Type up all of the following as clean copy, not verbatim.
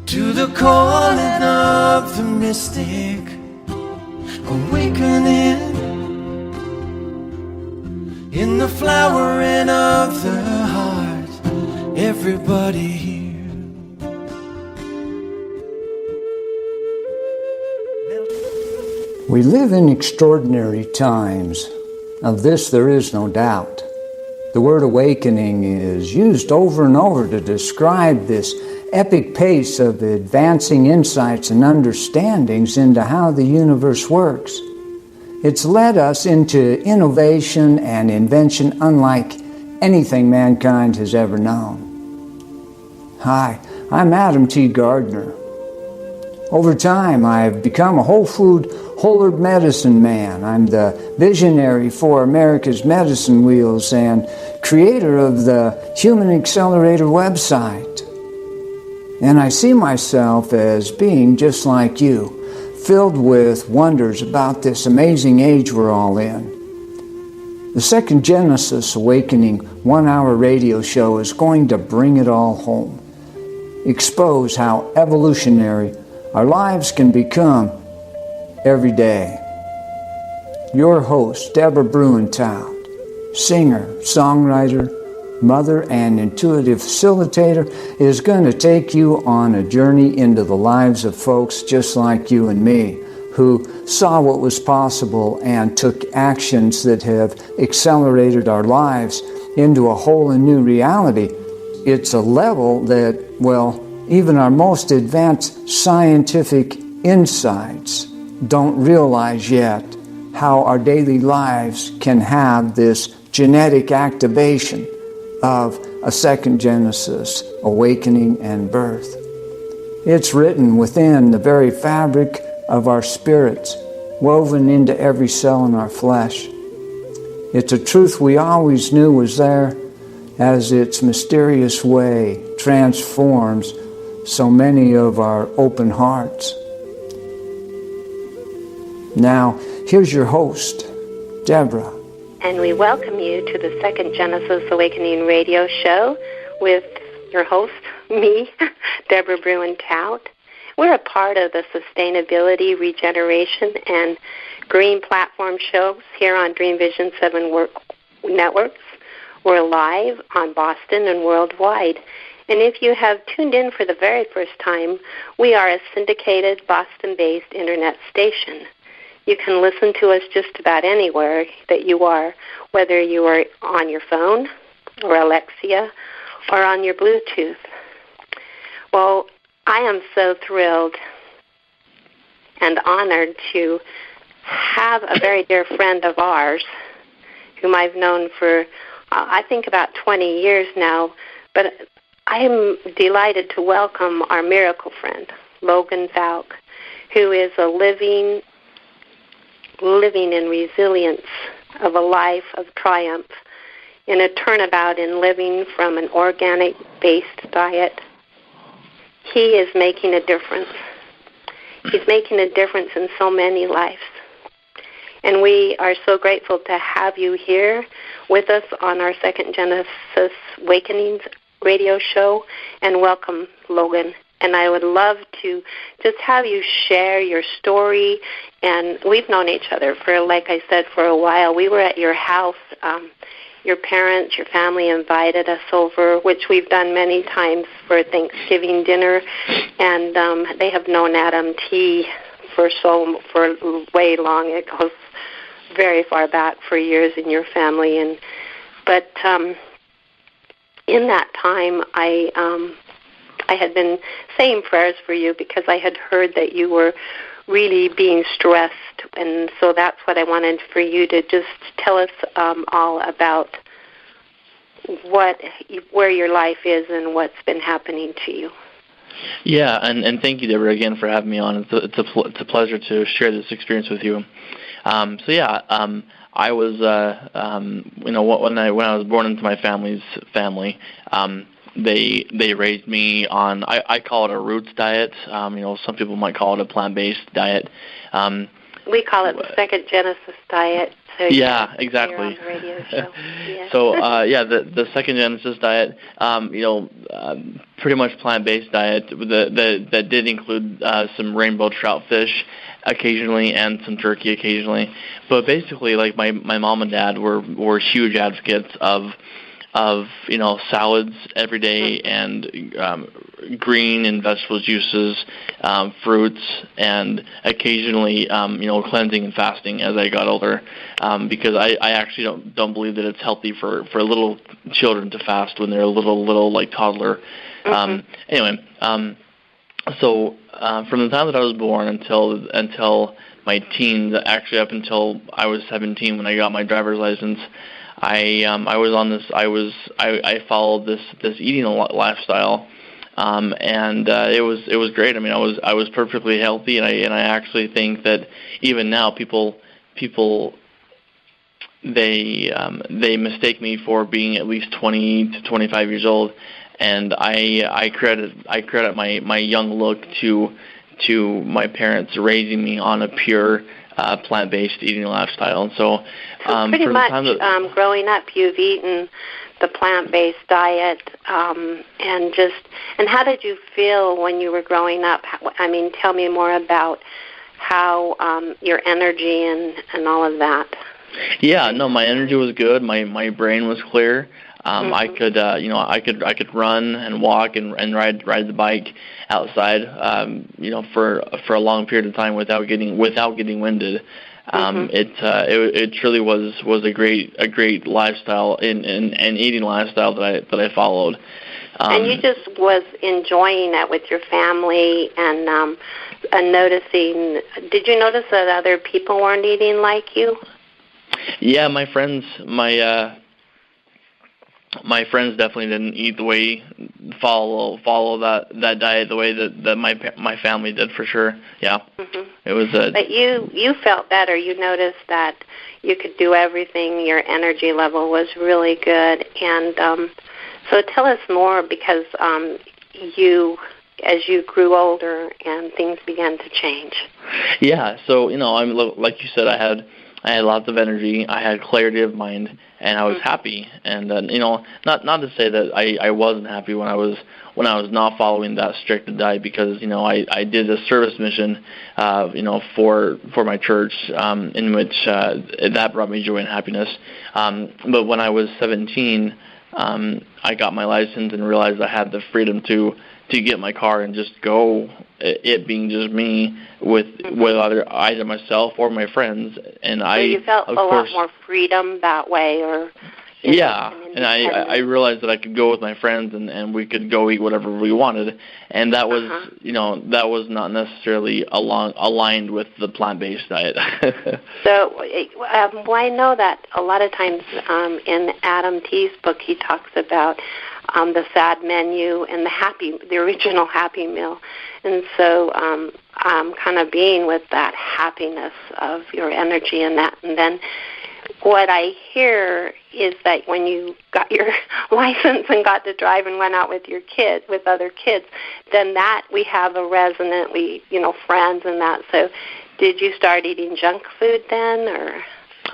to the calling of the mystic, awakening in the flowering of the heart. Everybody here. We live in extraordinary times. Of this there is no doubt. The word awakening is used over and over to describe this epic pace of advancing insights and understandings into how the universe works. It's led us into innovation and invention unlike anything mankind has ever known. Hi, I'm Adam T. Gardner. Over time, I've become a whole food, whole herb medicine man. I'm the visionary for America's Medicine Wheels and creator of the Human Accelerator website. And I see myself as being just like you, filled with wonders about this amazing age we're all in. The Second Genesis Awakening 1-hour radio show is going to bring it all home. Expose how evolutionary our lives can become every day. Your host, Deborah Bruentout, singer, songwriter, mother, and intuitive facilitator, is going to take you on a journey into the lives of folks just like you and me, who saw what was possible and took actions that have accelerated our lives into a whole and new reality. It's a level that, well, even our most advanced scientific insights don't realize yet how our daily lives can have this genetic activation of a second Genesis, awakening and birth. It's written within the very fabric of our spirits, woven into every cell in our flesh. It's a truth we always knew was there, as its mysterious way transforms so many of our open hearts. Now, here's your host, Deborah. And we welcome you to the Second Genesis Awakening radio show with your host, me, Deborah Bruentout. We're a part of the Sustainability, Regeneration, and Green Platform shows here on Dream Vision 7 Networks. We're live on Boston and worldwide. And if you have tuned in for the very first time, we are a syndicated Boston-based internet station. You can listen to us just about anywhere that you are, whether you are on your phone or Alexia or on your Bluetooth. Well, I am so thrilled and honored to have a very dear friend of ours whom I've known for, I think, about 20 years now, but I am delighted to welcome our miracle friend, Logan Fowlke, who is a living in resilience of a life of triumph, in a turnabout in living from an organic-based diet. He is making a difference. He's making a difference in so many lives. And we are so grateful to have you here with us on our Second Genesis Awakenings radio show, and welcome, Logan. And I would love to just have you share your story. And we've known each other for, like I said, for a while. We were at your house. Your parents, your family invited us over, which we've done many times for Thanksgiving dinner. And they have known Adam T. for way long. It goes very far back, for years in your family. But in that time, I had been saying prayers for you because I had heard that you were really being stressed, and so that's what I wanted for you to just tell us all about where your life is and what's been happening to you. Yeah, and thank you, Deborah, again for having me on. It's a pleasure to share this experience with you. I was, when I was born into my family's family, they raised me on, I call it a roots diet. Some people might call it a plant-based diet. We call it the second Genesis diet. So yeah, exactly. On the radio show. Yeah. So the second Genesis diet, pretty much plant-based diet that did include some rainbow trout fish occasionally and some turkey occasionally. But basically, like my mom and dad were huge advocates of salads every day and green and vegetable juices, fruits, and occasionally cleansing and fasting as I got older, because I actually don't believe that it's healthy for little children to fast when they're a little like toddler. So from the time that I was born until my teens, actually up until I was 17 when I got my driver's license, I followed this eating lifestyle, and it was great. I mean, I was perfectly healthy, and I actually think that even now people they mistake me for being at least 20 to 25 years old, and I credit my young look to my parents raising me on a pure plant-based eating lifestyle. And so pretty much growing up, you've eaten the plant-based diet, and how did you feel when you were growing up? I mean, tell me more about how your energy and all of that. Yeah, no, my energy was good. My brain was clear. I could run and walk and ride the bike outside, for a long period of time without getting winded. It truly was a great lifestyle and eating lifestyle that I followed. And you just was enjoying it with your family and noticing. Did you notice that other people weren't eating like you? Yeah, my friends definitely didn't eat the way follow that diet the way that my family did, for sure. Yeah. It was But you felt better. You noticed that you could do everything. Your energy level was really good. And so tell us more, because as you grew older and things began to change. Yeah, so I'm like you said, I had lots of energy, I had clarity of mind, and I was happy. And not to say that I wasn't happy when I was not following that strict diet, because I did a service mission for my church, in which that brought me joy and happiness. But when I was 17, I got my license and realized I had the freedom to get my car and just go, it being just me with either myself or my friends. And so you felt a lot more freedom that way, or yeah, and I realized that I could go with my friends and we could go eat whatever we wanted, and that was that was not necessarily aligned with the plant-based diet. So I know that a lot of times in Adam T's book he talks about the sad menu and the original Happy Meal, and so kind of being with that happiness of your energy and that, and then what I hear is that when you got your license and got to drive and went out with your kids, with other kids, then that we have a resonant, friends and that. So did you start eating junk food then, or?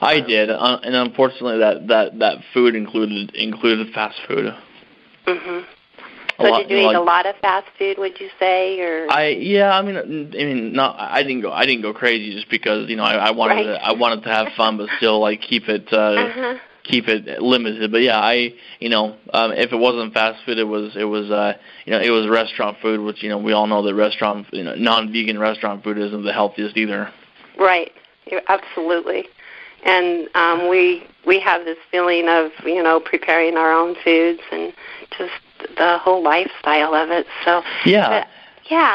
I did, and unfortunately that food included fast food. Mhm. So did you eat a lot of fast food, would you say, or? I didn't go crazy, just because I wanted to have fun, but still keep it limited. But yeah, if it wasn't fast food, it was restaurant food, which we all know that non-vegan restaurant food isn't the healthiest either. Right, absolutely. And we have this feeling of preparing our own foods and just the whole lifestyle of it. So yeah,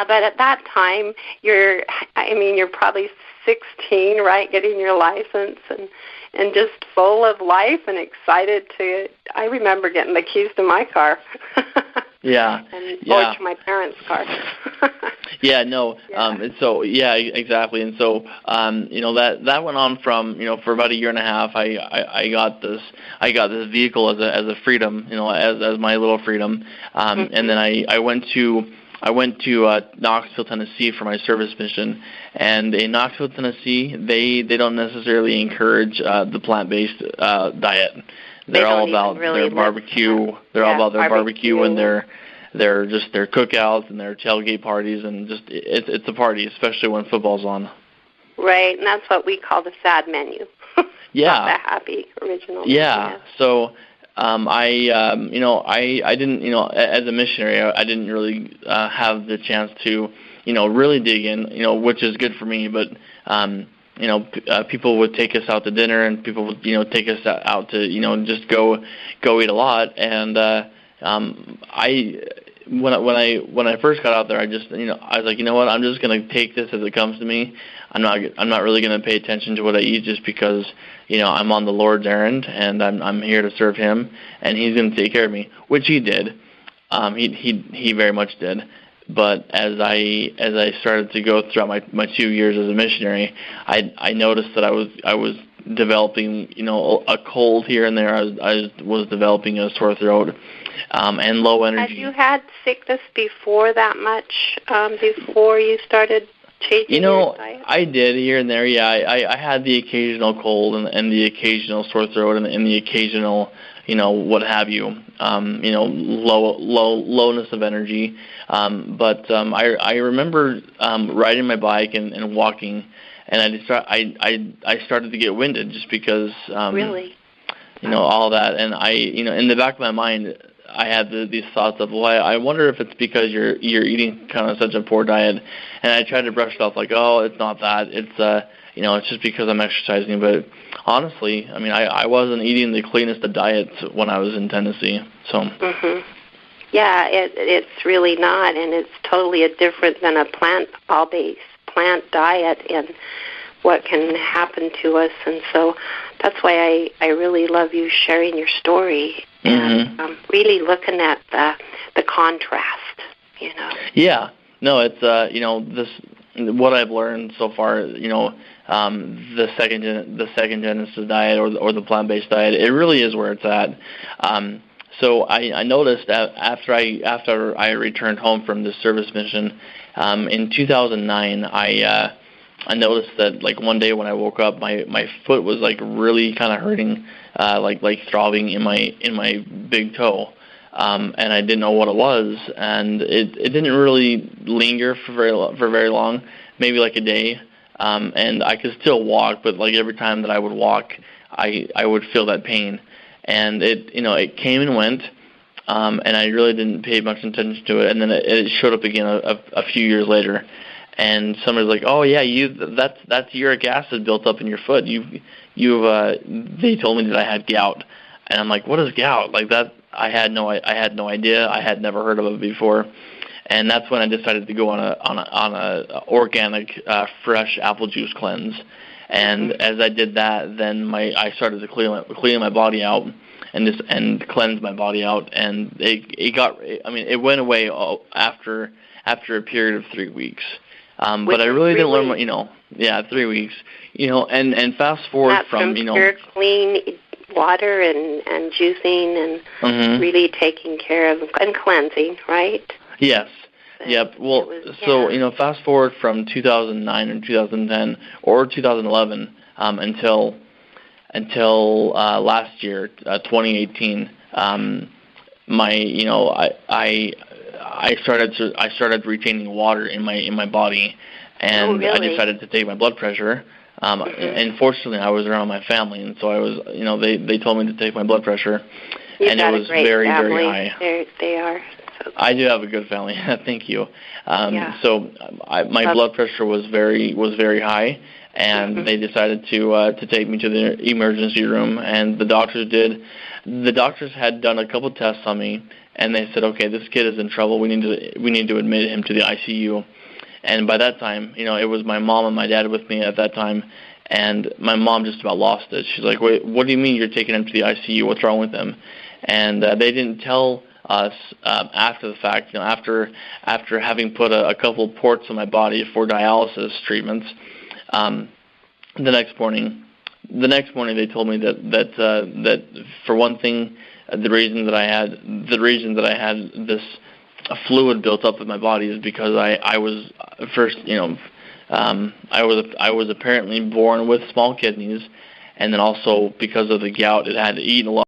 but at that time you're probably 16, right? Getting your license and just full of life and excited to. I remember getting the keys to my car. Or to my parents' car. Yeah, no. Yeah. And so exactly. And so that went on from for about a year and a half. I got this vehicle as a freedom, as my little freedom. And then I went to I went to Knoxville, Tennessee for my service mission, and in Knoxville, Tennessee, they don't necessarily encourage the plant-based diet. They're all about their barbecue. They're all about their barbecue and their cookouts and their tailgate parties, and just it's a party, especially when football's on. Right, and that's what we call the sad menu. Yeah. Not the happy original. Yeah. Menu. So I didn't, as a missionary, I didn't really have the chance to, really dig in, which is good for me. But, people would take us out to dinner, and people would, take us out to, just go eat a lot. And when I first got out there, I just, I was like, you know what, I'm just going to take this as it comes to me. I'm not really going to pay attention to what I eat just because, I'm on the Lord's errand and I'm here to serve Him, and He's going to take care of me, which He did. He very much did. But as I started to go throughout my 2 years as a missionary, I noticed that I was developing, a cold here and there. I was developing a sore throat, and low energy. Had you had sickness before that much, before you started changing your diet? I did here and there, yeah. I had the occasional cold and the occasional sore throat and the occasional, what have you, lowness of energy. But I remember riding my bike and walking, and I started to get winded just because really, all that, and in the back of my mind, I had these thoughts of, well, I wonder if it's because you're eating kind of such a poor diet, and I tried to brush it off like, oh, it's not that, it's it's just because I'm exercising. But honestly, I wasn't eating the cleanest of diets when I was in Tennessee, so. Mm-hmm. Yeah, it's really not, and it's totally different than a all-based plant diet and what can happen to us. And so that's why I really love you sharing your story and really looking at the contrast, Yeah, no, it's this what I've learned so far. The second Genesis diet or the plant-based diet, it really is where it's at. So I noticed that after I returned home from this service mission in 2009, I noticed that like one day when I woke up, my foot was like really kind of hurting, like throbbing in my big toe, and I didn't know what it was, and it didn't really linger for very long, maybe like a day, and I could still walk, but like every time that I would walk, I would feel that pain. And it came and went, and I really didn't pay much attention to it. And then it showed up again a few years later. And somebody's like, "Oh yeah, that's uric acid built up in your foot. They told me that I had gout." And I'm like, "What is gout?" Like that, I had no idea. I had never heard of it before. And that's when I decided to go on a organic, fresh apple juice cleanse. And as I did that, then I started to clean my body out and cleanse my body out, and it went away after a period of 3 weeks. But I really didn't learn what 3 weeks. And fast forward that's from pure clean water and juicing and really taking care of and cleansing, right? Yes. Yep. Well, fast forward from 2009 and 2010 or 2011 until last year, 2018. I started retaining water in my body, and I decided to take my blood pressure. And fortunately, I was around my family, and so I was. They told me to take my blood pressure, and it was very very high. They are. I do have a good family. Thank you. So my blood pressure was very high, and they decided to take me to the emergency room. And the doctors had done a couple tests on me, and they said, okay, this kid is in trouble. We need to admit him to the ICU. And by that time, it was my mom and my dad with me at that time, and my mom just about lost it. She's like, wait, what do you mean you're taking him to the ICU? What's wrong with him? And they didn't tell us after the fact, after having put a couple ports on my body for dialysis treatments. The next morning they told me that for one thing, the reason that I had this fluid built up in my body is because I was first, I was apparently born with small kidneys, and then also because of the gout, it had eaten a lot